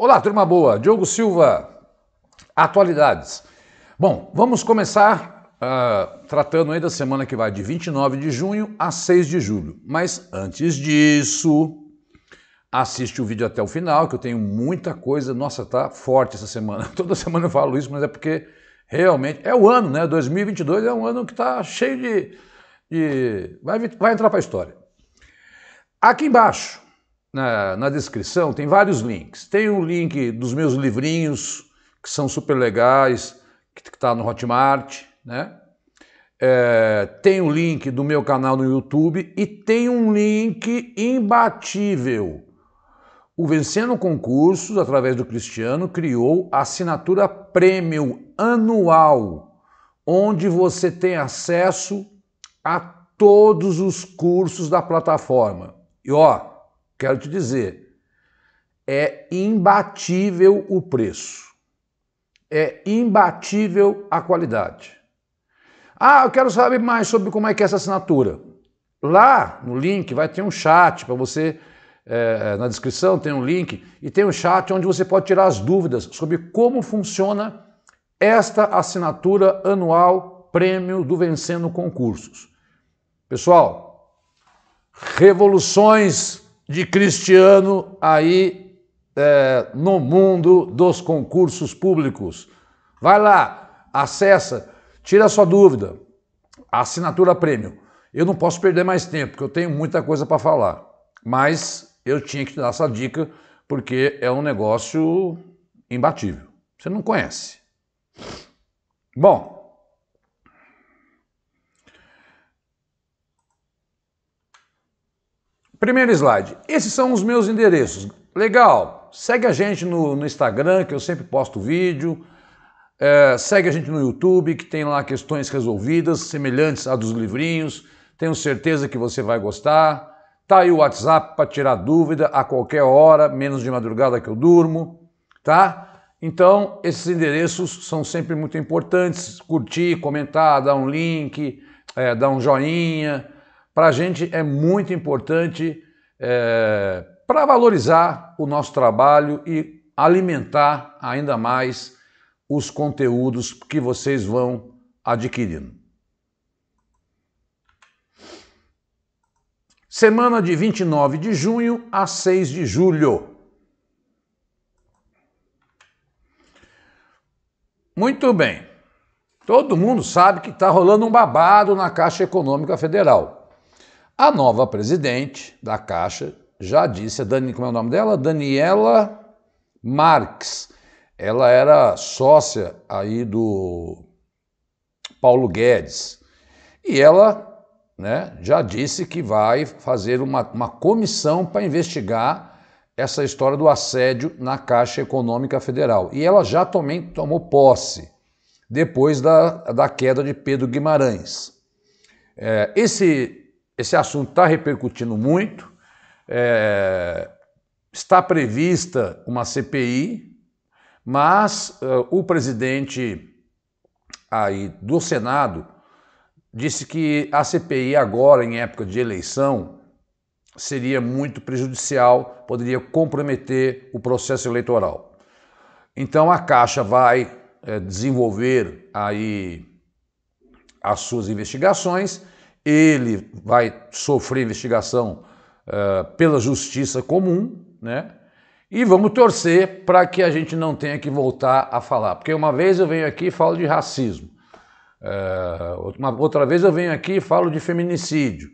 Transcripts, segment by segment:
Olá, turma boa. Diogo Silva, atualidades. Bom, vamos começar tratando aí da semana que vai de 29 de junho a 6 de julho. Mas antes disso, assiste o vídeo até o final, que eu tenho muita coisa. Nossa, tá forte essa semana. Toda semana eu falo isso, mas é porque realmente é o ano, né? 2022 é um ano que tá cheio vai entrar para a história. Aqui embaixo, na descrição, tem vários links. Tem um link dos meus livrinhos, que são super legais, que está no Hotmart, né? Tem um link do meu canal no YouTube e tem um link imbatível. O Vencendo Concursos, através do Cristiano, criou a assinatura Premium anual, onde você tem acesso a todos os cursos da plataforma. E ó, quero te dizer, é imbatível o preço, é imbatível a qualidade. Ah, eu quero saber mais sobre como é que é essa assinatura. Lá no link vai ter um chat para você, na descrição tem um link, e tem um chat onde você pode tirar as dúvidas sobre como funciona esta assinatura anual Prêmio do Vencendo Concursos. Pessoal, revoluções de Cristiano aí no mundo dos concursos públicos. Vai lá, acessa, tira a sua dúvida, assinatura Premium. Eu não posso perder mais tempo, porque eu tenho muita coisa para falar, mas eu tinha que te dar essa dica, porque é um negócio imbatível. Você não conhece. Bom, primeiro slide. Esses são os meus endereços. Legal, segue a gente no Instagram, que eu sempre posto vídeo. Segue a gente no YouTube, que tem lá questões resolvidas, semelhantes à dos livrinhos. Tenho certeza que você vai gostar. Tá aí o WhatsApp para tirar dúvida a qualquer hora, menos de madrugada que eu durmo, tá? Então, esses endereços são sempre muito importantes. Curtir, comentar, dar um link, dar um joinha. Para a gente é muito importante para valorizar o nosso trabalho e alimentar ainda mais os conteúdos que vocês vão adquirindo. Semana de 29 de junho a 6 de julho. Muito bem. Todo mundo sabe que está rolando um babado na Caixa Econômica Federal. A nova presidente da Caixa já disse, como é o nome dela? Daniela Marques. Ela era sócia aí do Paulo Guedes. E ela, né, já disse que vai fazer uma comissão para investigar essa história do assédio na Caixa Econômica Federal. E ela já também tomou posse, depois da queda de Pedro Guimarães. Esse assunto está repercutindo muito. Está prevista uma CPI, mas o presidente aí do Senado disse que a CPI agora, em época de eleição, seria muito prejudicial, poderia comprometer o processo eleitoral. Então a Caixa vai desenvolver aí as suas investigações, ele vai sofrer investigação pela justiça comum, né? E vamos torcer para que a gente não tenha que voltar a falar. Porque uma vez eu venho aqui e falo de racismo. Outra vez eu venho aqui e falo de feminicídio.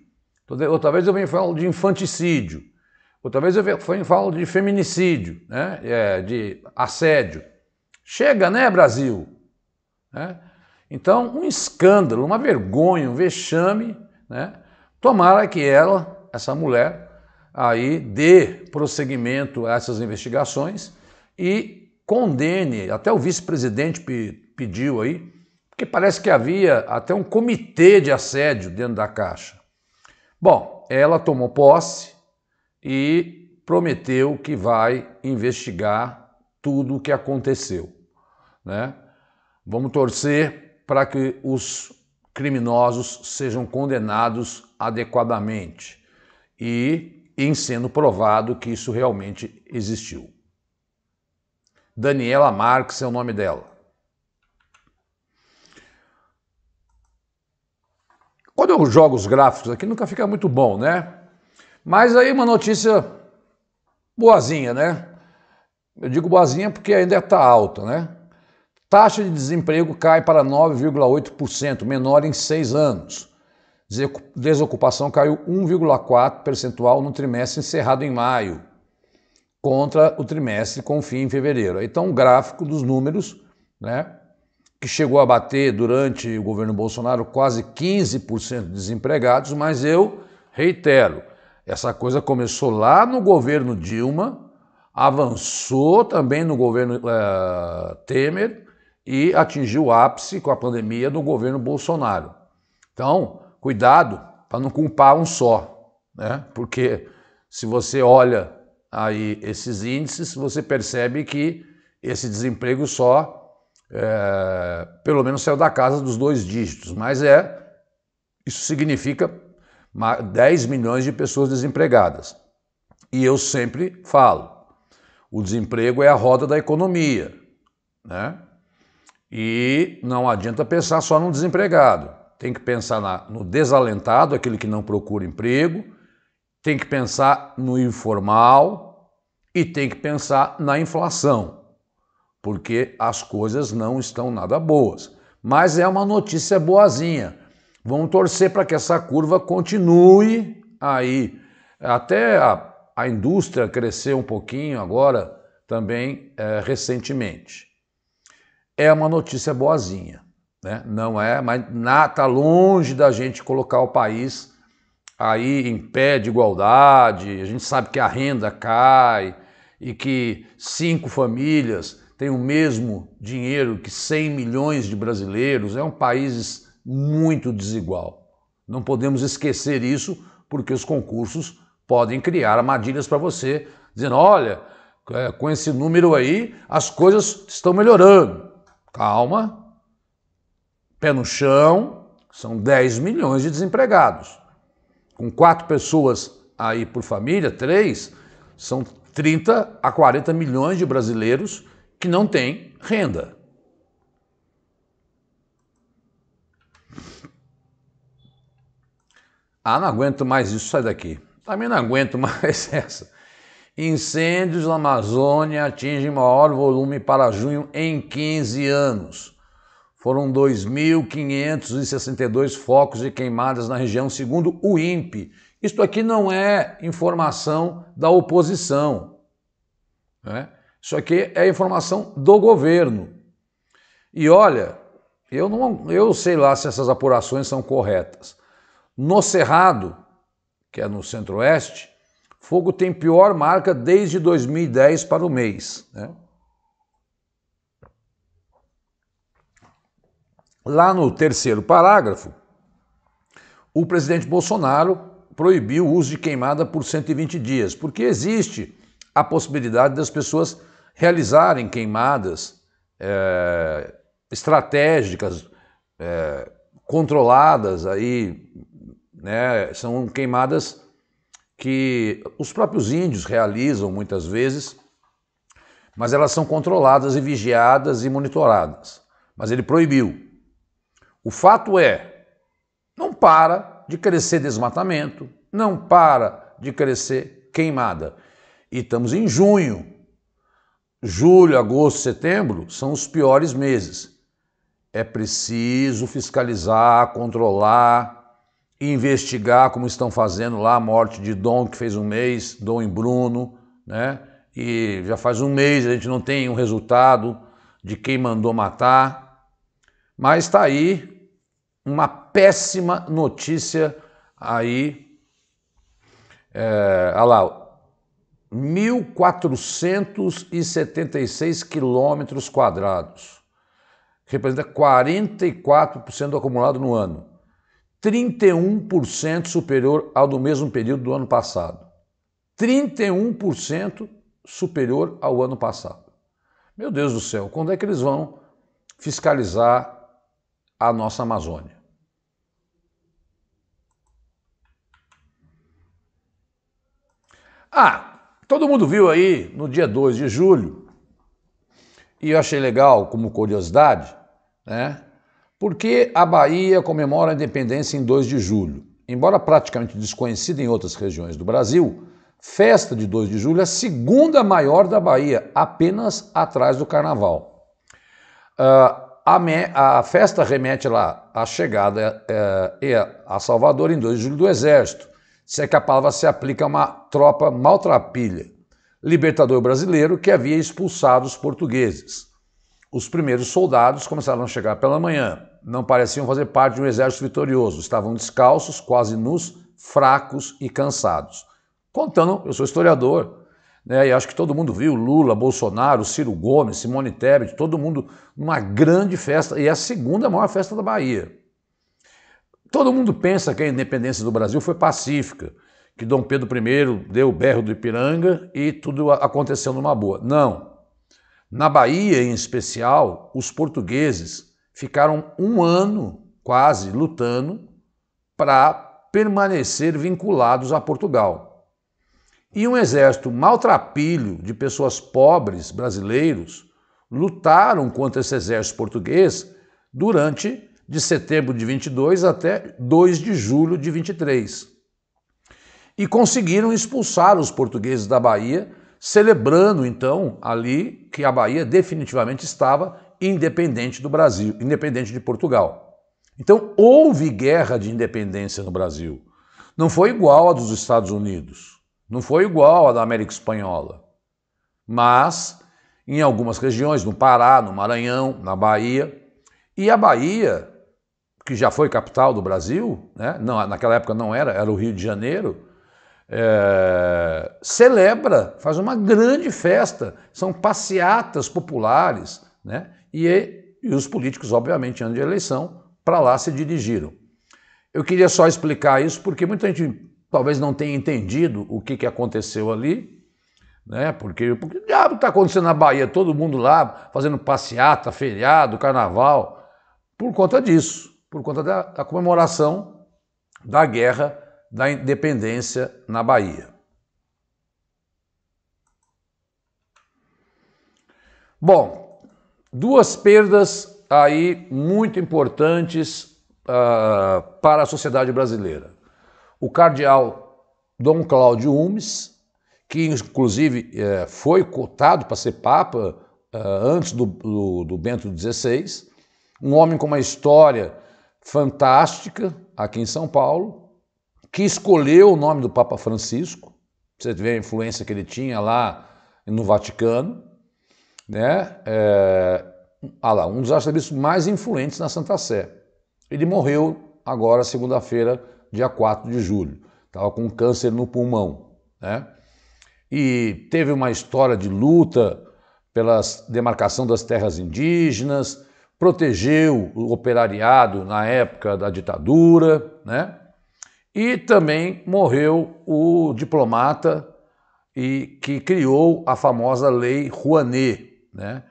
Outra vez eu venho e falo de infanticídio. Outra vez eu venho e falo de feminicídio, né? De assédio. Chega, né, Brasil? Então, um escândalo, uma vergonha, um vexame, né? Tomara que essa mulher, aí dê prosseguimento a essas investigações e condene, até o vice-presidente pediu aí, porque parece que havia até um comitê de assédio dentro da Caixa. Bom, ela tomou posse e prometeu que vai investigar tudo o que aconteceu, né? Vamos torcer para que os criminosos sejam condenados adequadamente e em sendo provado que isso realmente existiu. Daniela Marques é o nome dela. Quando eu jogo os gráficos aqui, nunca fica muito bom, né? Mas aí uma notícia boazinha, né? Eu digo boazinha porque ainda está alta, né? Taxa de desemprego cai para 9,8%, menor em 6 anos. Desocupação caiu 1,4 percentual no trimestre encerrado em maio, contra o trimestre com fim em fevereiro. Então, um gráfico dos números, né, que chegou a bater durante o governo Bolsonaro quase 15% de desempregados, mas eu reitero, essa coisa começou lá no governo Dilma, avançou também no governo Temer e atingiu o ápice com a pandemia no governo Bolsonaro. Então, cuidado para não culpar um só, né? Porque se você olha aí esses índices, você percebe que esse desemprego só, pelo menos saiu da casa dos 2 dígitos, mas isso significa 10 milhões de pessoas desempregadas. E eu sempre falo, o desemprego é a roda da economia, né? E não adianta pensar só no desempregado, tem que pensar no desalentado, aquele que não procura emprego, tem que pensar no informal e tem que pensar na inflação, porque as coisas não estão nada boas. Mas é uma notícia boazinha. Vamos torcer para que essa curva continue aí. Até a indústria cresceu um pouquinho agora também recentemente. É uma notícia boazinha, né? Não é, mas está longe da gente colocar o país aí em pé de igualdade. A gente sabe que a renda cai e que 5 famílias têm o mesmo dinheiro que 100 milhões de brasileiros. É um país muito desigual. Não podemos esquecer isso, porque os concursos podem criar armadilhas para você, dizendo, olha, com esse número aí as coisas estão melhorando. Calma, pé no chão, são 10 milhões de desempregados. Com 4 pessoas aí por família, 3, são 30 a 40 milhões de brasileiros que não têm renda. Ah, não aguento mais isso, sai daqui. Também não aguento mais essa. Incêndios na Amazônia atingem maior volume para junho em 15 anos. Foram 2.562 focos de queimadas na região, segundo o INPE. Isto aqui não é informação da oposição, né? Isso aqui é informação do governo. E olha, eu sei lá se essas apurações são corretas. No Cerrado, que é no Centro-Oeste, fogo tem pior marca desde 2010 para o mês, né? Lá no 3º parágrafo, o presidente Bolsonaro proibiu o uso de queimada por 120 dias, porque existe a possibilidade das pessoas realizarem queimadas estratégicas, controladas, aí, né? São queimadas que os próprios índios realizam muitas vezes, mas elas são controladas e vigiadas e monitoradas. Mas ele proibiu. O fato é, não para de crescer desmatamento, não para de crescer queimada. E estamos em junho. Julho, agosto, setembro são os piores meses. É preciso fiscalizar, controlar, investigar, como estão fazendo lá a morte de Dom, que fez um mês, Dom e Bruno, né? E já faz um mês a gente não tem um resultado de quem mandou matar. Mas está aí uma péssima notícia aí, olha lá, 1.476 quilômetros quadrados, representa 44% do acumulado no ano, 31% superior ao do mesmo período do ano passado, 31% superior ao ano passado. Meu Deus do céu, quando é que eles vão fiscalizar a nossa Amazônia? Ah, todo mundo viu aí, no dia 2 de julho, e eu achei legal como curiosidade, né? Porque a Bahia comemora a independência em 2 de julho. Embora praticamente desconhecida em outras regiões do Brasil, festa de 2 de julho é a segunda maior da Bahia, apenas atrás do Carnaval. A festa remete lá à chegada a Salvador em 2 de julho do Exército, se é que a palavra se aplica a uma tropa maltrapilha, libertador brasileiro que havia expulsado os portugueses. Os primeiros soldados começaram a chegar pela manhã, não pareciam fazer parte de um exército vitorioso, estavam descalços, quase nus, fracos e cansados. Contando, eu sou historiador, né, e acho que todo mundo viu Lula, Bolsonaro, Ciro Gomes, Simone Tebet, todo mundo numa grande festa, e é a segunda maior festa da Bahia. Todo mundo pensa que a independência do Brasil foi pacífica, que Dom Pedro I deu o berro do Ipiranga e tudo aconteceu numa boa. Não. Na Bahia, em especial, os portugueses ficaram um ano quase lutando para permanecer vinculados a Portugal. E um exército maltrapilho de pessoas pobres brasileiros lutaram contra esse exército português durante de setembro de 22 até 2 de julho de 23. E conseguiram expulsar os portugueses da Bahia, celebrando então ali que a Bahia definitivamente estava independente do Brasil, independente de Portugal. Então houve guerra de independência no Brasil. Não foi igual a dos Estados Unidos, não foi igual a da América Espanhola, mas em algumas regiões, no Pará, no Maranhão, na Bahia, e a Bahia, que já foi capital do Brasil, né? Não, naquela época não era, era o Rio de Janeiro, celebra, faz uma grande festa, são passeatas populares, né? E os políticos, obviamente, ano de eleição, para lá se dirigiram. Eu queria só explicar isso porque muita gente talvez não tenha entendido o que aconteceu ali, né? Porque o diabo está acontecendo na Bahia, todo mundo lá fazendo passeata, feriado, carnaval, por conta disso, por conta da comemoração da guerra da independência na Bahia. Bom, duas perdas aí muito importantes para a sociedade brasileira. O cardeal Dom Cláudio Umes, que inclusive foi cotado para ser papa antes do Bento XVI, um homem com uma história fantástica aqui em São Paulo, que escolheu o nome do Papa Francisco, você vê a influência que ele tinha lá no Vaticano, né? Um dos arcebispos mais influentes na Santa Sé. Ele morreu agora, segunda-feira, dia 4 de julho. Estava com câncer no pulmão, né? E teve uma história de luta pela demarcação das terras indígenas, protegeu o operariado na época da ditadura, né? E também morreu o diplomata que criou a famosa Lei Rouanet, né?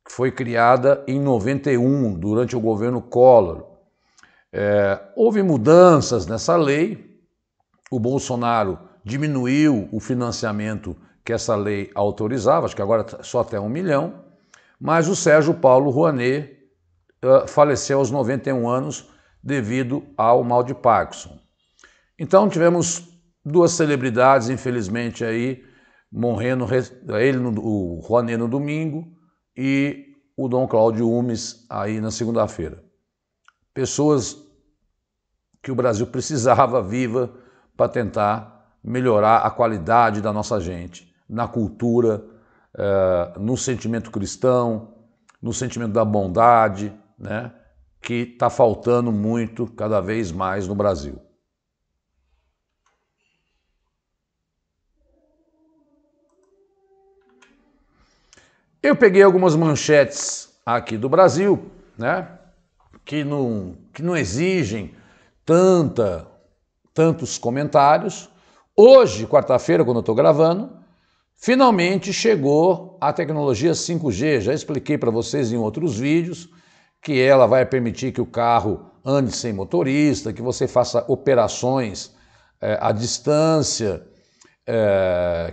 Que foi criada em 91, durante o governo Collor. Houve mudanças nessa lei, o Bolsonaro diminuiu o financiamento que essa lei autorizava, acho que agora só até 1 milhão, mas o Sérgio Paulo Rouanet faleceu aos 91 anos devido ao mal de Parkinson. Então tivemos duas celebridades, infelizmente, aí morrendo, o Rouanet no domingo e o Dom Cláudio Umes aí na segunda-feira. Pessoas que o Brasil precisava viva para tentar melhorar a qualidade da nossa gente, na cultura, no sentimento cristão, no sentimento da bondade, né, que está faltando muito, cada vez mais no Brasil. Eu peguei algumas manchetes aqui do Brasil, né, que não exigem tantos comentários. Hoje, quarta-feira, quando eu estou gravando, finalmente chegou a tecnologia 5G. Já expliquei para vocês em outros vídeos que ela vai permitir que o carro ande sem motorista, que você faça operações à distância,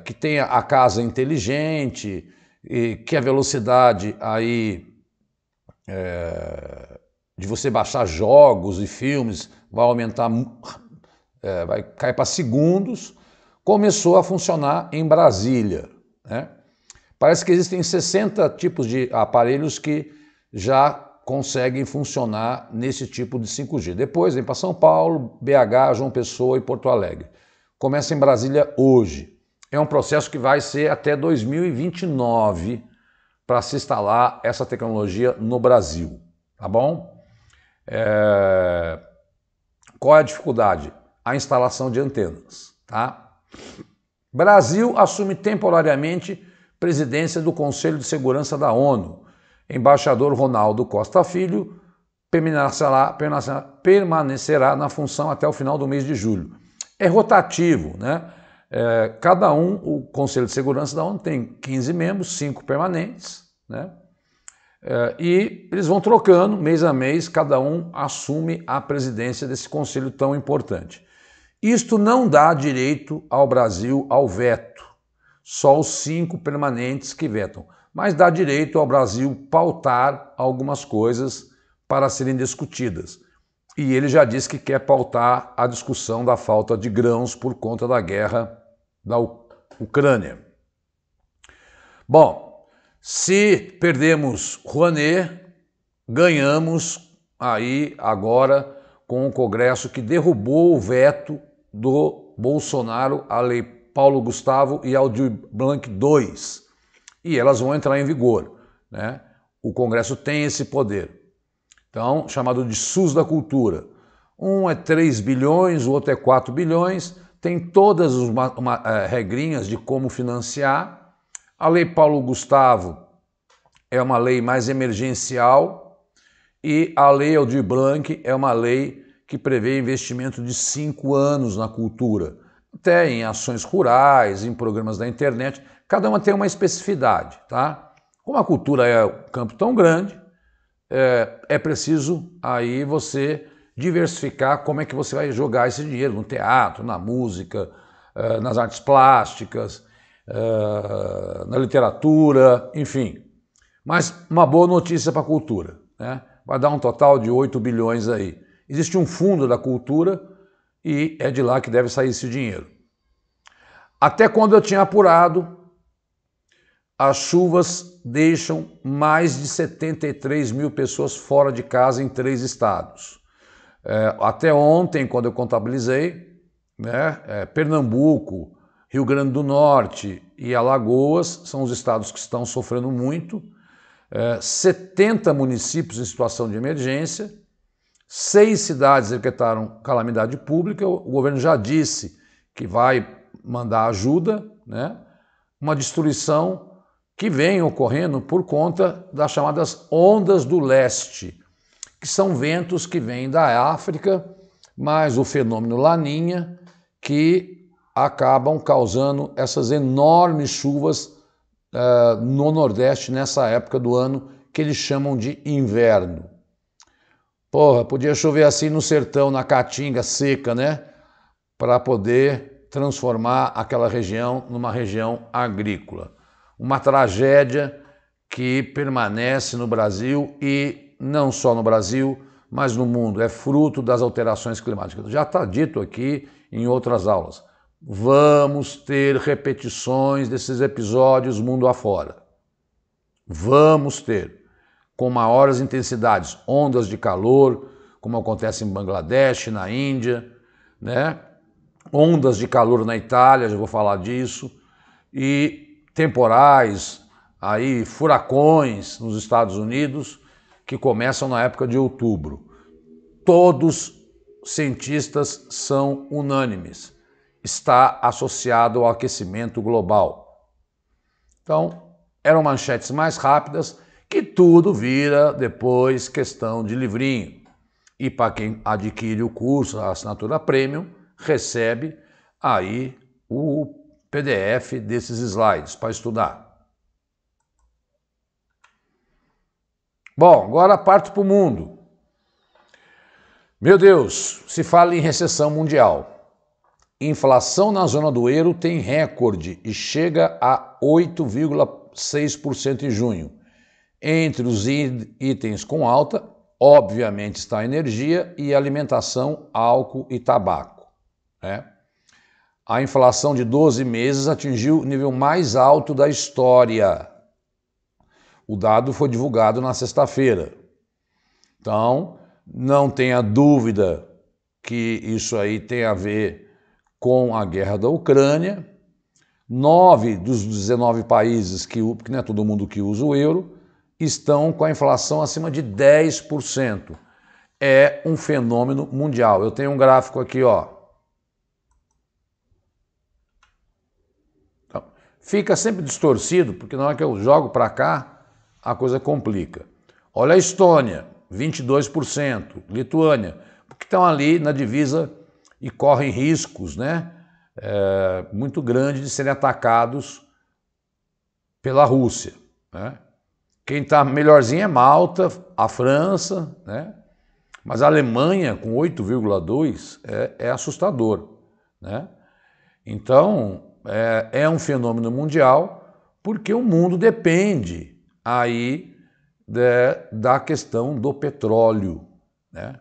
que tenha a casa inteligente, e que a velocidade aí de você baixar jogos e filmes vai aumentar, vai cair para segundos, começou a funcionar em Brasília, né? Parece que existem 60 tipos de aparelhos que já conseguem funcionar nesse tipo de 5G. Depois vem para São Paulo, BH, João Pessoa e Porto Alegre. Começa em Brasília hoje. É um processo que vai ser até 2029 para se instalar essa tecnologia no Brasil, tá bom? Qual é a dificuldade? A instalação de antenas, tá? Brasil assume temporariamente presidência do Conselho de Segurança da ONU. Embaixador Ronaldo Costa Filho permanecerá na função até o final do mês de julho. É rotativo, né? O Conselho de Segurança da ONU tem 15 membros, 5 permanentes, né? E eles vão trocando mês a mês, cada um assume a presidência desse conselho tão importante. Isto não dá direito ao Brasil ao veto, só os 5 permanentes que vetam, mas dá direito ao Brasil pautar algumas coisas para serem discutidas. E ele já disse que quer pautar a discussão da falta de grãos por conta da guerra da Ucrânia. Bom, se perdemos Rouanet, ganhamos aí agora com o Congresso que derrubou o veto do Bolsonaro à Lei Paulo Gustavo e Aldir Blanc II. E elas vão entrar em vigor, né? O Congresso tem esse poder. Então, chamado de SUS da cultura. Um é 3 bilhões, o outro é 4 bilhões, tem todas as regrinhas de como financiar. A Lei Paulo Gustavo é uma lei mais emergencial e a Lei Aldir Blanc é uma lei que prevê investimento de 5 anos na cultura, até em ações rurais, em programas da internet, cada uma tem uma especificidade, tá? Como a cultura é um campo tão grande, é preciso aí você diversificar como é que você vai jogar esse dinheiro no teatro, na música, nas artes plásticas, na literatura, enfim. Mas uma boa notícia para a cultura, né? Vai dar um total de 8 bilhões aí. Existe um fundo da cultura e é de lá que deve sair esse dinheiro. Até quando eu tinha apurado, as chuvas deixam mais de 73 mil pessoas fora de casa em 3 estados. Até ontem, quando eu contabilizei, né, Pernambuco, Rio Grande do Norte e Alagoas são os estados que estão sofrendo muito. 70 municípios em situação de emergência, 6 cidades decretaram calamidade pública. O governo já disse que vai mandar ajuda, né? Uma destruição que vem ocorrendo por conta das chamadas ondas do leste, que são ventos que vêm da África, mais o fenômeno Laninha, que acabam causando essas enormes chuvas no Nordeste nessa época do ano, que eles chamam de inverno. Porra, podia chover assim no sertão, na caatinga seca, né? Para poder transformar aquela região numa região agrícola. Uma tragédia que permanece no Brasil e não só no Brasil, mas no mundo. É fruto das alterações climáticas. Já está dito aqui em outras aulas. Vamos ter repetições desses episódios mundo afora. Vamos ter, com maiores intensidades, ondas de calor, como acontece em Bangladesh, na Índia, né? Ondas de calor na Itália, já vou falar disso, e temporais, aí furacões nos Estados Unidos, que começam na época de outubro. Todos cientistas são unânimes. Está associado ao aquecimento global. Então, eram manchetes mais rápidas, que tudo vira depois questão de livrinho. E para quem adquire o curso, a assinatura Premium, recebe aí o PDF desses slides para estudar. Bom, agora parto para o mundo. Meu Deus, se fala em recessão mundial. Inflação na zona do euro tem recorde e chega a 6% em junho. Entre os itens com alta, obviamente, está a energia e alimentação, álcool e tabaco, né? A inflação de 12 meses atingiu o nível mais alto da história. O dado foi divulgado na sexta-feira. Então, não tenha dúvida que isso aí tem a ver com a guerra da Ucrânia. 9 dos 19 países, porque não é todo mundo que usa o euro, estão com a inflação acima de 10%. É um fenômeno mundial. Eu tenho um gráfico aqui, ó. Então, fica sempre distorcido, porque na hora que eu jogo para cá, a coisa complica. Olha a Estônia, 22%. Lituânia, porque estão ali na divisa e correm riscos, né? Muito grandes de serem atacados pela Rússia, né? Quem está melhorzinho é Malta, a França, né? Mas a Alemanha, com 8,2%, é assustador, né? Então, é um fenômeno mundial, porque o mundo depende aí da questão do petróleo, né?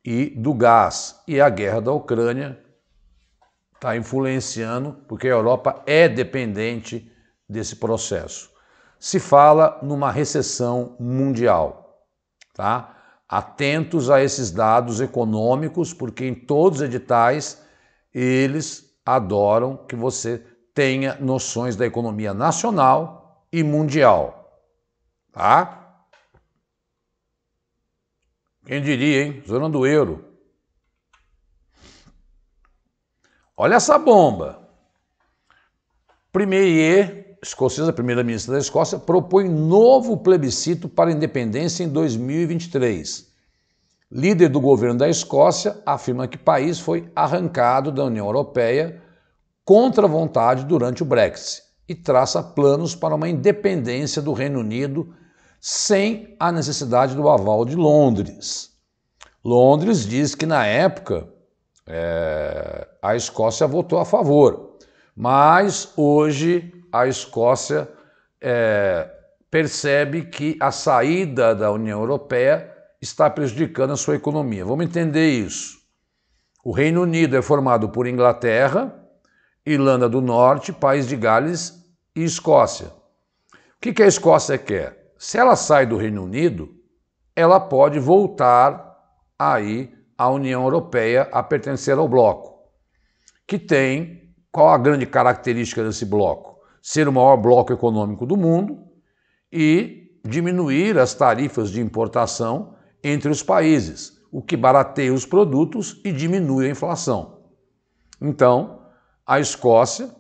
E do gás. E a guerra da Ucrânia está influenciando, porque a Europa é dependente desse processo. Se fala numa recessão mundial, tá? Atentos a esses dados econômicos, porque em todos os editais eles adoram que você tenha noções da economia nacional e mundial, tá? Quem diria, hein? Zona do euro. Olha essa bomba. Premier escocesa, a primeira-ministra da Escócia, propõe novo plebiscito para a independência em 2023. Líder do governo da Escócia afirma que o país foi arrancado da União Europeia contra a vontade durante o Brexit e traça planos para uma independência do Reino Unido sem a necessidade do aval de Londres. Londres diz que, na época, a Escócia votou a favor, mas hoje a Escócia percebe que a saída da União Europeia está prejudicando a sua economia. Vamos entender isso. O Reino Unido é formado por Inglaterra, Irlanda do Norte, País de Gales e Escócia. O que a Escócia quer? Se ela sai do Reino Unido, ela pode voltar aí à União Europeia a pertencer ao bloco, que tem, qual a grande característica desse bloco? Ser o maior bloco econômico do mundo e diminuir as tarifas de importação entre os países, o que barateia os produtos e diminui a inflação. Então, a Escócia,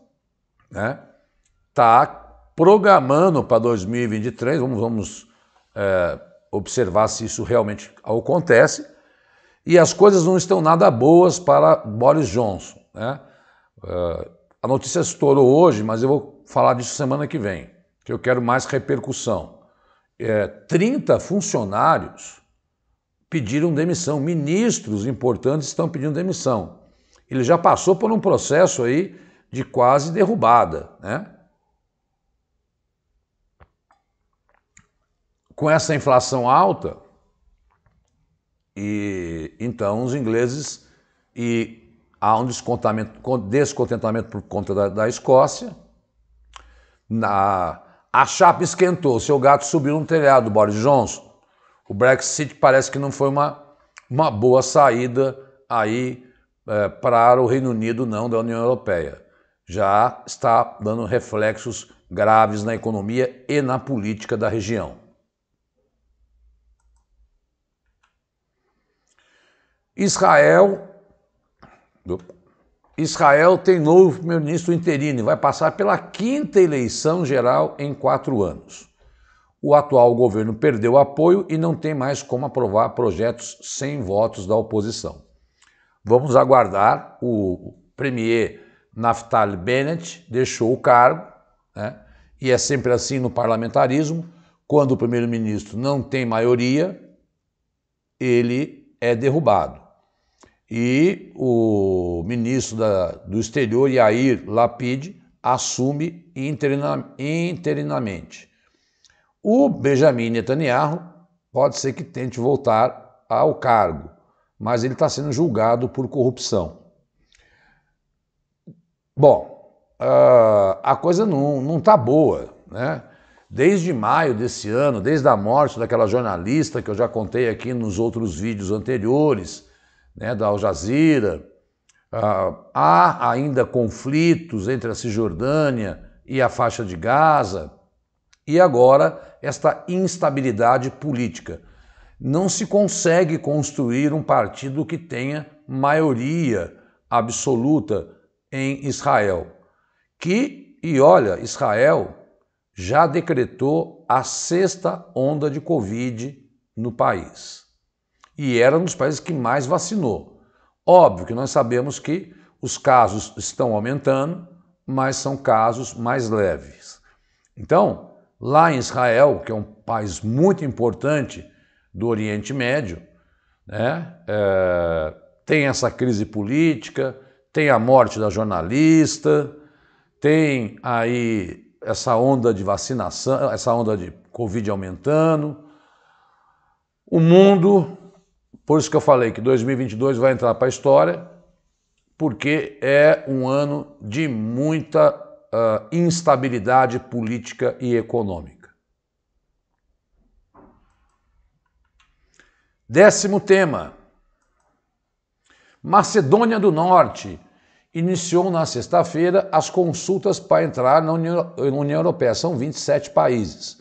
né, está programando para 2023, vamos observar se isso realmente acontece, e as coisas não estão nada boas para Boris Johnson, né? A notícia estourou hoje, mas eu vou falar disso semana que vem, que eu quero mais repercussão. 30 funcionários pediram demissão, ministros importantes estão pedindo demissão. Ele já passou por um processo aí de quase derrubada, né? Com essa inflação alta, e então os ingleses, e há um descontentamento por conta da Escócia, a chapa esquentou, seu gato subiu no telhado, Boris Johnson. O Brexit parece que não foi uma boa saída aí para o Reino Unido, não, da União Europeia. Já está dando reflexos graves na economia e na política da região. Israel tem novo primeiro-ministro interino e vai passar pela 5ª eleição geral em 4 anos. O atual governo perdeu apoio e não tem mais como aprovar projetos sem votos da oposição. Vamos aguardar. O premier Naftali Bennett deixou o cargo, né? E é sempre assim no parlamentarismo, quando o primeiro-ministro não tem maioria, ele é derrubado. E o ministro do exterior, Yair Lapid, assume interinamente. O Benjamin Netanyahu pode ser que tente voltar ao cargo, mas ele está sendo julgado por corrupção. Bom, a coisa não está boa, né? Desde maio desse ano, desde a morte daquela jornalista que eu já contei aqui nos outros vídeos anteriores, né, da Al Jazeera, há ainda conflitos entre a Cisjordânia e a faixa de Gaza, e agora esta instabilidade política. Não se consegue construir um partido que tenha maioria absoluta em Israel. Olha, Israel já decretou a 6ª onda de Covid no país. E era um dos países que mais vacinou. Óbvio que nós sabemos que os casos estão aumentando, mas são casos mais leves. Então, lá em Israel, que é um país muito importante do Oriente Médio, né, tem essa crise política, tem a morte da jornalista, tem aí essa onda de vacinação, essa onda de Covid aumentando. O mundo, por isso que eu falei que 2022 vai entrar para a história, porque é um ano de muita instabilidade política e econômica. 10º tema. Macedônia do Norte iniciou na sexta-feira as consultas para entrar na União Europeia. São 27 países.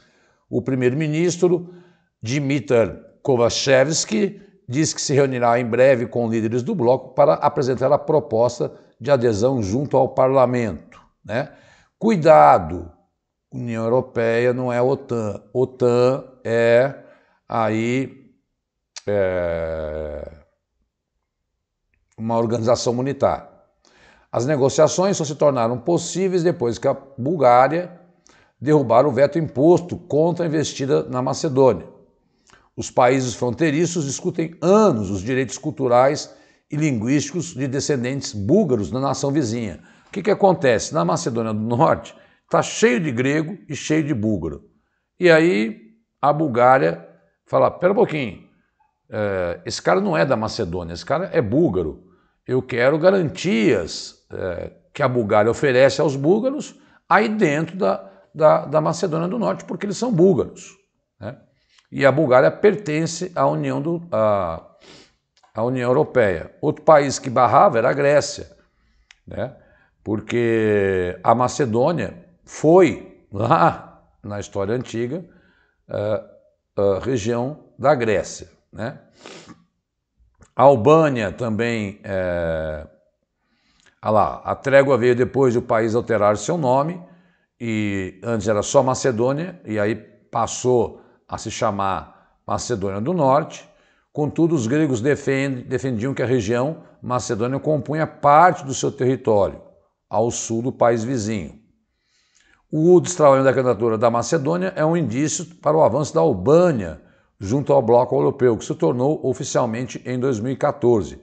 O primeiro-ministro Dimitar Kovachevski diz que se reunirá em breve com líderes do bloco para apresentar a proposta de adesão junto ao parlamento, né? Cuidado, União Europeia não é OTAN. OTAN é uma organização militar. As negociações só se tornaram possíveis depois que a Bulgária derrubar o veto imposto contra a investida na Macedônia. Os países fronteiriços discutem há anos os direitos culturais e linguísticos de descendentes búlgaros na nação vizinha. O que acontece? Na Macedônia do Norte está cheio de grego e cheio de búlgaro. E aí a Bulgária fala, pera um pouquinho, esse cara não é da Macedônia, esse cara é búlgaro. Eu quero garantias que a Bulgária oferece aos búlgaros aí dentro da Macedônia do Norte, porque eles são búlgaros, né? E a Bulgária pertence à União Europeia. Outro país que barrava era a Grécia, né? Porque a Macedônia foi, lá na história antiga, a região da Grécia, né? A Albânia também, a trégua veio depois de o país alterar seu nome, e antes era só Macedônia, e aí passou a se chamar Macedônia do Norte. Contudo, os gregos defendiam que a região Macedônia compunha parte do seu território, ao sul do país vizinho. O destravamento da candidatura da Macedônia é um indício para o avanço da Albânia junto ao bloco europeu, que se tornou oficialmente em 2014.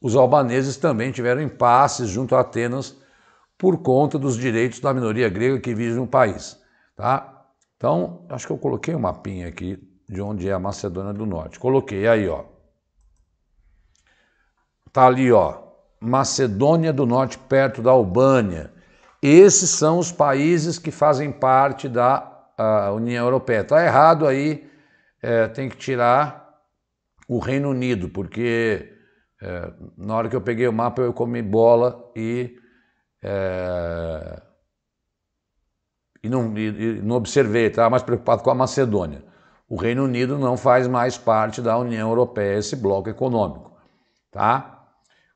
Os albaneses também tiveram impasses junto a Atenas por conta dos direitos da minoria grega que vive no país, tá? Então, acho que eu coloquei um mapinha aqui de onde é a Macedônia do Norte. Coloquei aí, ó. Tá ali, ó. Macedônia do Norte, perto da Albânia. Esses são os países que fazem parte da União Europeia. Tá errado aí, tem que tirar o Reino Unido, porque na hora que eu peguei o mapa eu comi bola e não observei, estava mais preocupado com a Macedônia. O Reino Unido não faz mais parte da União Europeia, esse bloco econômico, tá?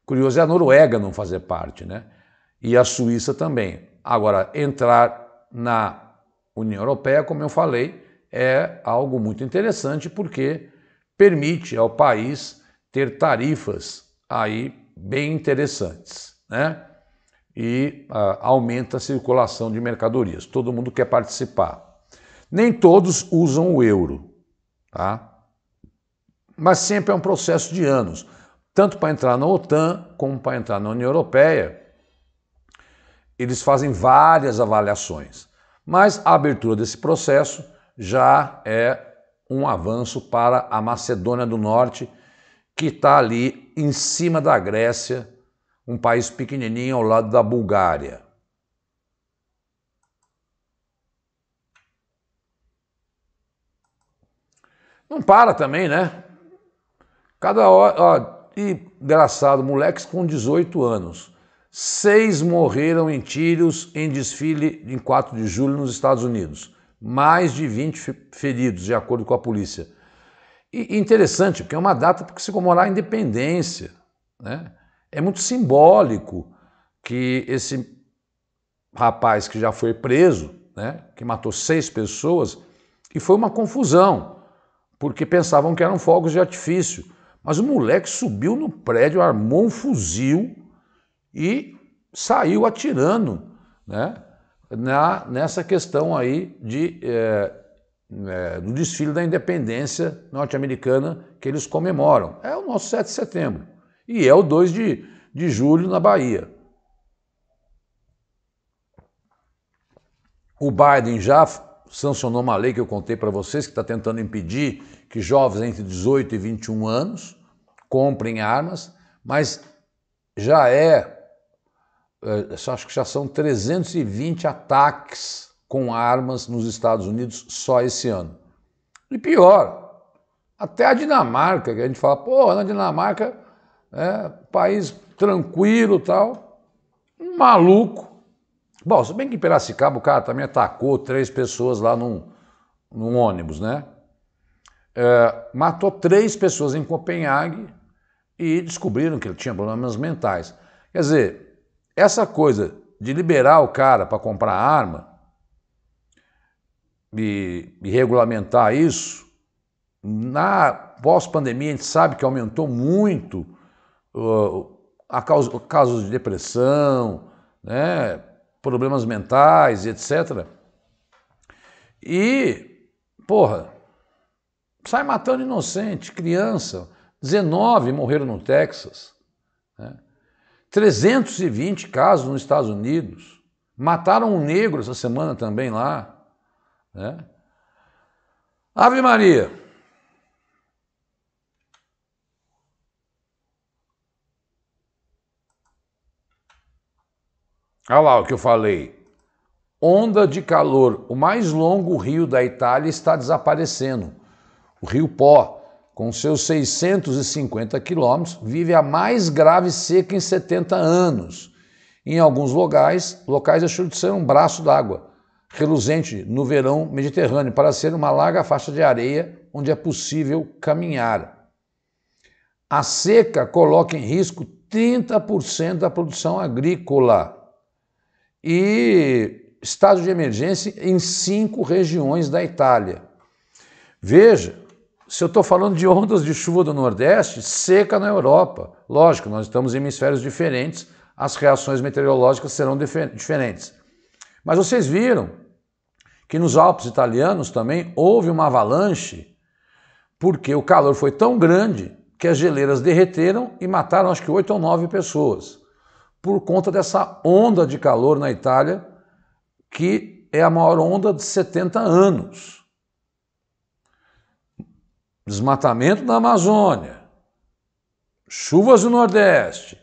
Curioso é a Noruega não fazer parte, né? E a Suíça também. Agora, entrar na União Europeia, como eu falei, é algo muito interessante porque permite ao país ter tarifas aí bem interessantes, né? E aumenta a circulação de mercadorias. Todo mundo quer participar. Nem todos usam o euro, tá? Mas sempre é um processo de anos. Tanto para entrar na OTAN como para entrar na União Europeia, eles fazem várias avaliações, mas a abertura desse processo já é um avanço para a Macedônia do Norte, que está ali em cima da Grécia, um país pequenininho ao lado da Bulgária. Não para também, né? Cada hora, ó, e engraçado, moleques com 18 anos. 6 morreram em tiros em desfile em 4 de julho nos Estados Unidos. Mais de 20 feridos, de acordo com a polícia. E interessante, porque é uma data para se comemorar a independência, né? É muito simbólico que esse rapaz que já foi preso, né, que matou 6 pessoas, e foi uma confusão, porque pensavam que eram fogos de artifício. Mas o moleque subiu no prédio, armou um fuzil e saiu atirando, né, nessa questão aí do desfile da independência norte-americana que eles comemoram. É o nosso 7 de setembro e é o 2 de julho na Bahia. O Biden já sancionou uma lei que eu contei para vocês, que está tentando impedir que jovens entre 18 e 21 anos comprem armas, mas acho que já são 320 ataques com armas nos Estados Unidos só esse ano. E pior, até a Dinamarca, que a gente fala, pô, na Dinamarca é país tranquilo e tal, um maluco. Bom, se bem que em Piracicaba o cara também atacou 3 pessoas lá num ônibus, né? Matou 3 pessoas em Copenhague e descobriram que ele tinha problemas mentais. Quer dizer, essa coisa de liberar o cara para comprar arma e regulamentar isso, na pós-pandemia a gente sabe que aumentou muito casos de depressão, né, problemas mentais, etc. E, porra, sai matando inocente, criança. 19 morreram no Texas, né? 320 casos nos Estados Unidos. Mataram um negro essa semana também lá, né? Ave Maria! Olha lá o que eu falei. Onda de calor. O mais longo rio da Itália está desaparecendo. O Rio Pó, com seus 650 quilômetros, vive a mais grave seca em 70 anos. Em alguns locais deixou de ser um braço d'água, reluzente no verão mediterrâneo, para ser uma larga faixa de areia onde é possível caminhar. A seca coloca em risco 30% da produção agrícola e estado de emergência em 5 regiões da Itália. Veja, se eu estou falando de ondas de chuva do Nordeste, seca na Europa. Lógico, nós estamos em hemisférios diferentes, as reações meteorológicas serão diferentes. Mas vocês viram que nos Alpes italianos também houve uma avalanche, porque o calor foi tão grande que as geleiras derreteram e mataram acho que 8 ou 9 pessoas, por conta dessa onda de calor na Itália, que é a maior onda de 70 anos. Desmatamento da Amazônia, chuvas do Nordeste,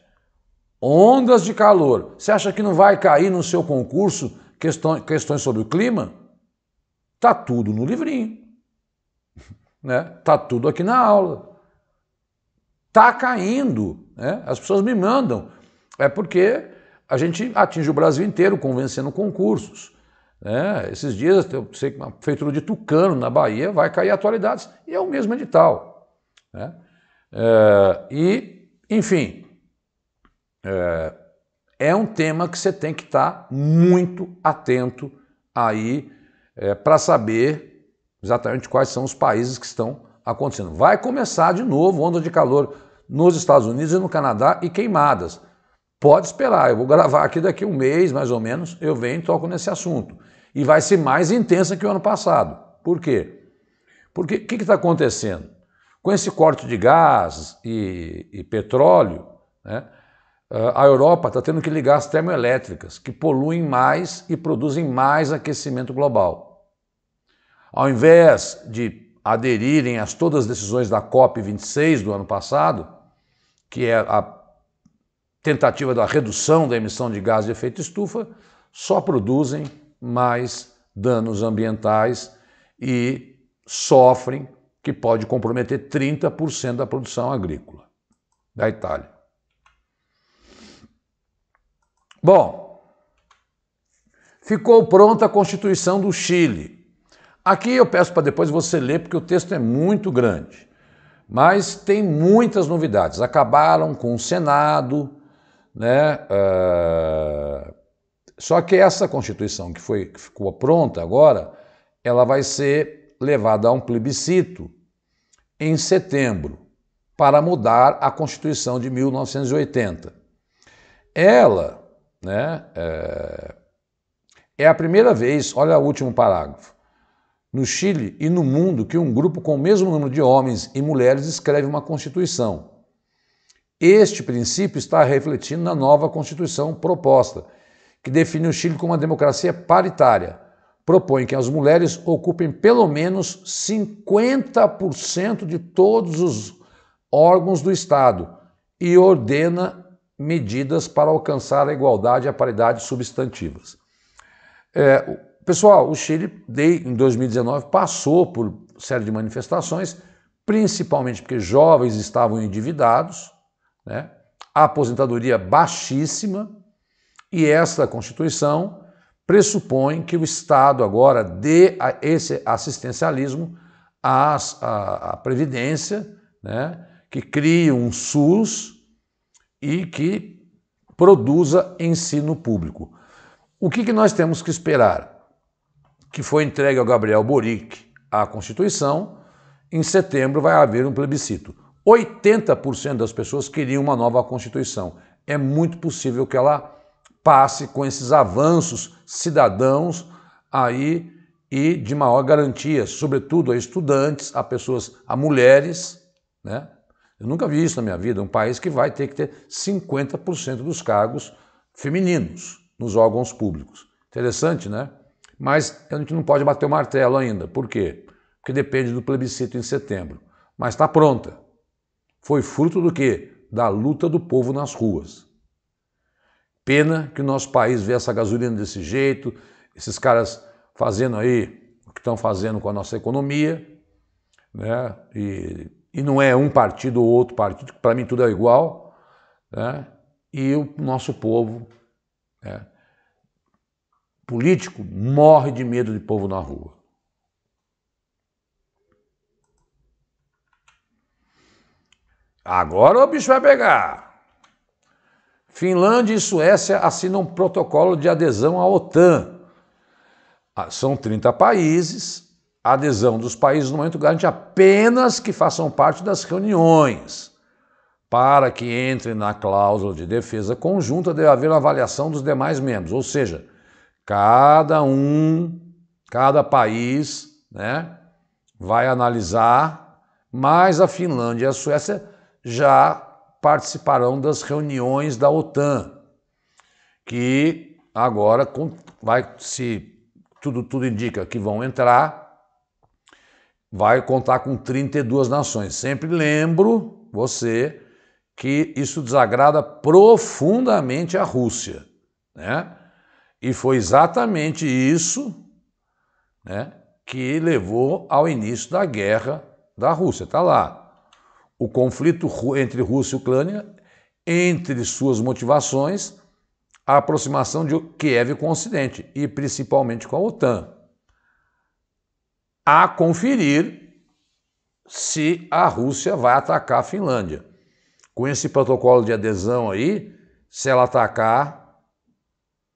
ondas de calor. Você acha que não vai cair no seu concurso questões sobre o clima? Tá tudo no livrinho, né? Tá tudo aqui na aula. Tá caindo, né? As pessoas me mandam. É porque a gente atinge o Brasil inteiro convencendo concursos. Esses dias, eu sei que uma prefeitura de Tucano, na Bahia, vai cair atualidades, e é o mesmo edital, né? Enfim, é um tema que você tem que estar muito atento aí para saber exatamente quais são os países que estão acontecendo. Vai começar de novo onda de calor nos Estados Unidos e no Canadá e queimadas. Pode esperar, eu vou gravar aqui daqui a um mês, mais ou menos, eu venho e toco nesse assunto. E vai ser mais intensa que o ano passado. Por quê? Porque o que está acontecendo? Com esse corte de gás e petróleo, né, a Europa está tendo que ligar as termoelétricas, que poluem mais e produzem mais aquecimento global. Ao invés de aderirem a todas as decisões da COP26 do ano passado, que é a tentativa da redução da emissão de gás de efeito estufa, só produzem mais danos ambientais e sofrem, que pode comprometer 30% da produção agrícola da Itália. Bom, ficou pronta a Constituição do Chile. Aqui eu peço para depois você ler, porque o texto é muito grande. Mas tem muitas novidades. Acabaram com o Senado, né? Só que essa Constituição que ficou pronta agora, ela vai ser levada a um plebiscito em setembro para mudar a Constituição de 1980. Ela, né, é a primeira vez, olha o último parágrafo, no Chile e no mundo que um grupo com o mesmo número de homens e mulheres escreve uma Constituição. Este princípio está refletido na nova Constituição proposta, que define o Chile como uma democracia paritária. Propõe que as mulheres ocupem pelo menos 50% de todos os órgãos do Estado e ordena medidas para alcançar a igualdade e a paridade substantivas. Pessoal, o Chile, em 2019, passou por série de manifestações, principalmente porque jovens estavam endividados, né? A aposentadoria baixíssima, e esta Constituição pressupõe que o Estado agora dê esse assistencialismo à Previdência, né? Que crie um SUS e que produza ensino público. O que nós temos que esperar? Que foi entregue ao Gabriel Boric a Constituição, em setembro vai haver um plebiscito. 80% das pessoas queriam uma nova Constituição. É muito possível que ela passe com esses avanços cidadãos aí e de maior garantia, sobretudo a estudantes, a mulheres, né? Eu nunca vi isso na minha vida, um país que vai ter que ter 50% dos cargos femininos nos órgãos públicos. Interessante, né? Mas a gente não pode bater o martelo ainda. Por quê? Porque depende do plebiscito em setembro. Mas está pronta. Foi fruto do quê? Da luta do povo nas ruas. Pena que o nosso país vê essa gasolina desse jeito, esses caras fazendo aí o que estão fazendo com a nossa economia, né? E não é um partido ou outro partido, para mim tudo é igual, né? E o nosso povo, né, político, morre de medo de povo na rua. Agora o bicho vai pegar. Finlândia e Suécia assinam um protocolo de adesão à OTAN. São 30 países. A adesão dos países no momento garante apenas que façam parte das reuniões. Para que entre na cláusula de defesa conjunta, deve haver uma avaliação dos demais membros. Ou seja, cada país, né, vai analisar, mas a Finlândia e a Suécia já participarão das reuniões da OTAN, que agora se tudo indica que vão entrar, vai contar com 32 nações. Sempre lembro você que isso desagrada profundamente a Rússia, né? E foi exatamente isso, né, que levou ao início da guerra da Rússia. Está lá. O conflito entre Rússia e Ucrânia, entre suas motivações, a aproximação de Kiev com o Ocidente e principalmente com a OTAN. A conferir se a Rússia vai atacar a Finlândia. Com esse protocolo de adesão aí, se ela atacar,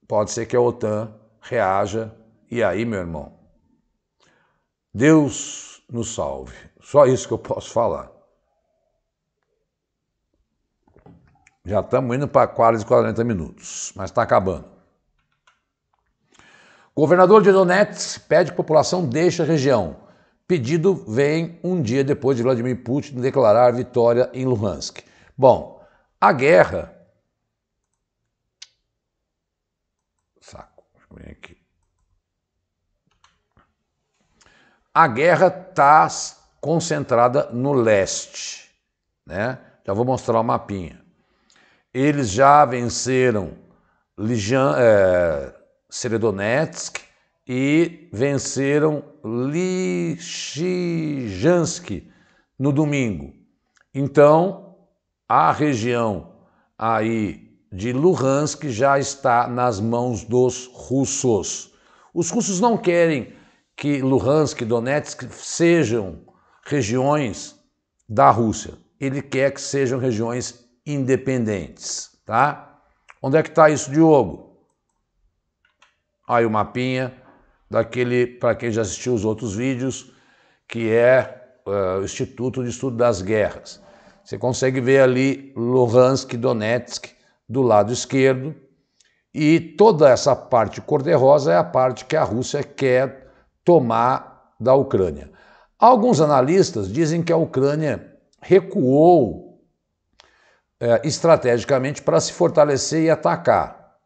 pode ser que a OTAN reaja. E aí, meu irmão, Deus nos salve. Só isso que eu posso falar. Já estamos indo para quase 40 minutos, mas está acabando. Governador de Donetsk pede que a população deixe a região. Pedido vem um dia depois de Vladimir Putin declarar vitória em Luhansk. Bom, a guerra Vem aqui. A guerra está concentrada no leste, né? Já vou mostrar o mapinha. Eles já venceram Severodonetsk e venceram Lysychansk no domingo. Então, a região aí de Luhansk já está nas mãos dos russos. Os russos não querem que Luhansk e Donetsk sejam regiões da Rússia. Ele quer que sejam regiões independentes, tá? Onde é que está isso, Diogo? Aí o mapinha daquele, para quem já assistiu os outros vídeos, que é o Instituto de Estudo das Guerras. Você consegue ver ali Luhansk e Donetsk do lado esquerdo, e toda essa parte cor-de-rosa é a parte que a Rússia quer tomar da Ucrânia. Alguns analistas dizem que a Ucrânia recuou estrategicamente para se fortalecer e atacar.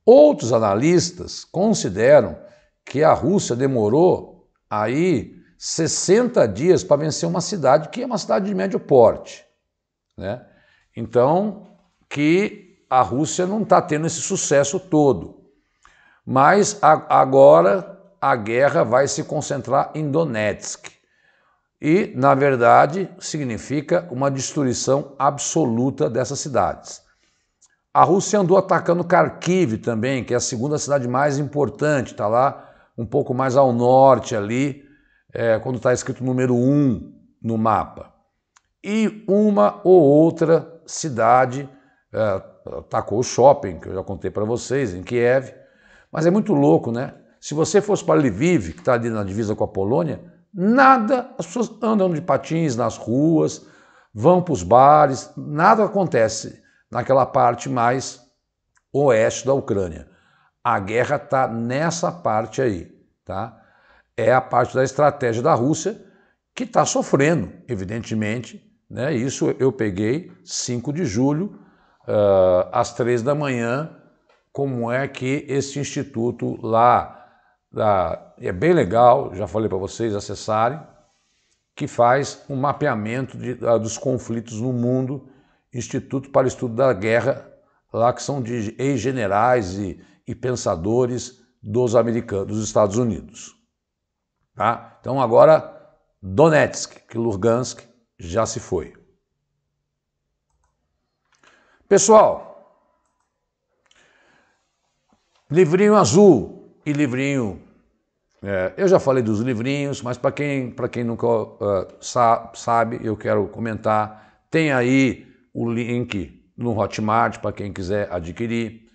Outros analistas consideram que a Rússia demorou aí 60 dias para vencer uma cidade que é uma cidade de médio porte, né? Então, que a Rússia não está tendo esse sucesso todo. Mas agora a guerra vai se concentrar em Donetsk. E, na verdade, significa uma destruição absoluta dessas cidades. A Rússia andou atacando Kharkiv também, que é a segunda cidade mais importante, está lá um pouco mais ao norte ali, quando está escrito número 1 no mapa. E uma ou outra cidade atacou o shopping, que eu já contei para vocês, em Kiev. Mas é muito louco, né? Se você fosse para Lviv, que está ali na divisa com a Polônia, nada, as pessoas andam de patins nas ruas, vão para os bares, nada acontece naquela parte mais oeste da Ucrânia. A guerra está nessa parte aí, tá? É a parte da estratégia da Rússia que está sofrendo, evidentemente, né? Isso eu peguei 5 de julho, às 3 da manhã, como é que esse instituto lá, é bem legal, já falei para vocês acessarem, que faz um mapeamento dos conflitos no mundo, Instituto para o Estudo da Guerra, lá que são de ex-generais e pensadores dos americanos, dos Estados Unidos. Tá? Então agora Donetsk, que Lugansk já se foi. Pessoal, livrinho azul e livrinho... eu já falei dos livrinhos, mas para quem nunca sabe, eu quero comentar, tem aí o link no Hotmart para quem quiser adquirir.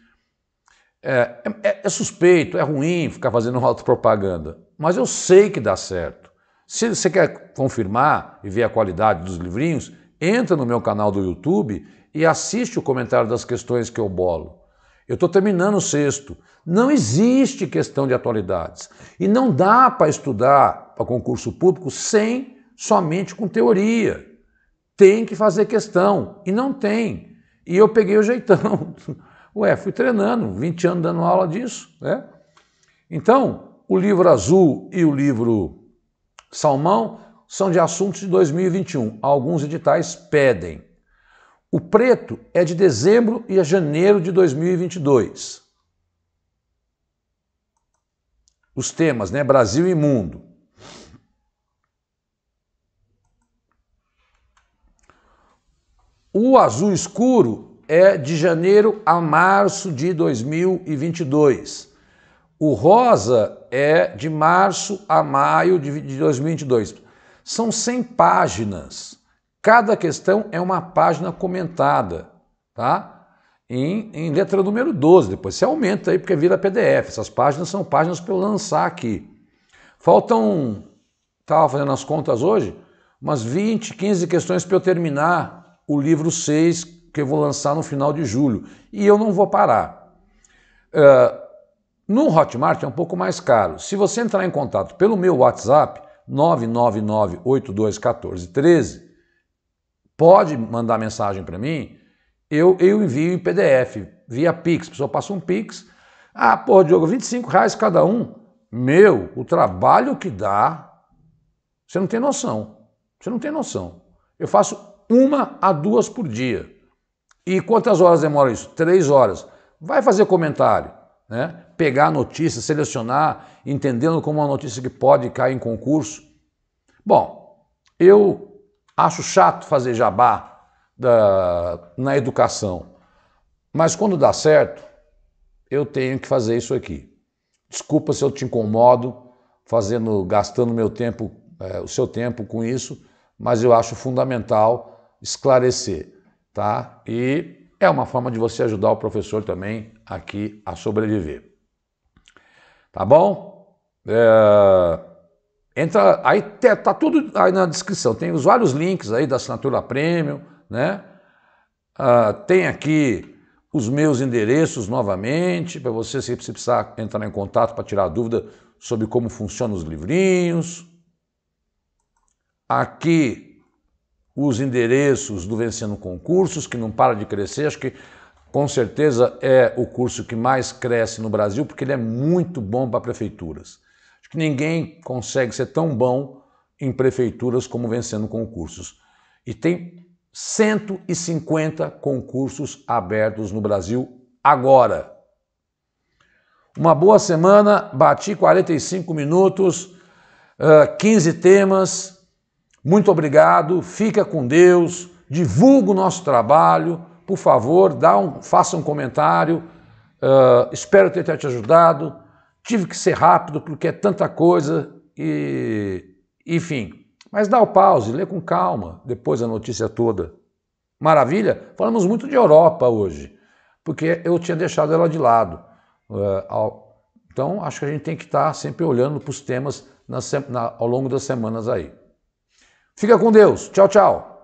É suspeito, é ruim ficar fazendo autopropaganda, mas eu sei que dá certo. Se você quer confirmar e ver a qualidade dos livrinhos, entra no meu canal do YouTube e assiste o comentário das questões que eu bolo. Eu estou terminando o 6º. Não existe questão de atualidades. E não dá para estudar para concurso público somente com teoria. Tem que fazer questão. E não tem. E eu peguei o jeitão. Fui treinando, 20 anos dando aula disso, né? Então, o livro azul e o livro salmão são de assuntos de 2021. Alguns editais pedem. O preto é de dezembro e janeiro de 2022. Os temas, né? Brasil e mundo. O azul escuro é de janeiro a março de 2022. O rosa é de março a maio de 2022. São 100 páginas. Cada questão é uma página comentada, tá? Em letra número 12. Depois você aumenta aí, porque vira PDF. Essas páginas são páginas para eu lançar aqui. Faltam, estava fazendo as contas hoje, umas 20, 15 questões para eu terminar o livro 6, que eu vou lançar no final de julho. E eu não vou parar. No Hotmart é um pouco mais caro. Se você entrar em contato pelo meu WhatsApp, 999821413, pode mandar mensagem para mim, eu envio em PDF, via Pix. A pessoa passa um Pix, Ah, pô, Diogo, R$ 25 cada um. Meu, o trabalho que dá, você não tem noção. Você não tem noção. Eu faço 1 a 2 por dia. E quantas horas demora isso? 3 horas. Vai fazer comentário, né? Pegar a notícia, selecionar, entendendo como uma notícia que pode cair em concurso. Bom, eu acho chato fazer jabá na educação, mas quando dá certo, eu tenho que fazer isso aqui. Desculpa se eu te incomodo gastando meu tempo, o seu tempo com isso, mas eu acho fundamental esclarecer, tá? E é uma forma de você ajudar o professor também aqui a sobreviver. Tá bom? Entra aí, tá tudo aí na descrição. Tem os vários links aí da assinatura Premium, né? Tem aqui os meus endereços novamente, para você, se precisar entrar em contato para tirar dúvida sobre como funcionam os livrinhos. Aqui os endereços do Vencendo Concursos, que não para de crescer, acho que com certeza é o curso que mais cresce no Brasil, porque ele é muito bom para prefeituras. Acho que ninguém consegue ser tão bom em prefeituras como Vencendo Concursos. E tem 150 concursos abertos no Brasil agora. Uma boa semana, bati 45 minutos, 15 temas. Muito obrigado, fica com Deus, divulga o nosso trabalho, por favor, faça um comentário. Espero ter te ajudado. Tive que ser rápido porque é tanta coisa enfim. Mas dá o pause, lê com calma, depois a notícia toda. Maravilha? Falamos muito de Europa hoje, porque eu tinha deixado ela de lado. Então, acho que a gente tem que estar sempre olhando para os temas ao longo das semanas aí. Fica com Deus. Tchau, tchau.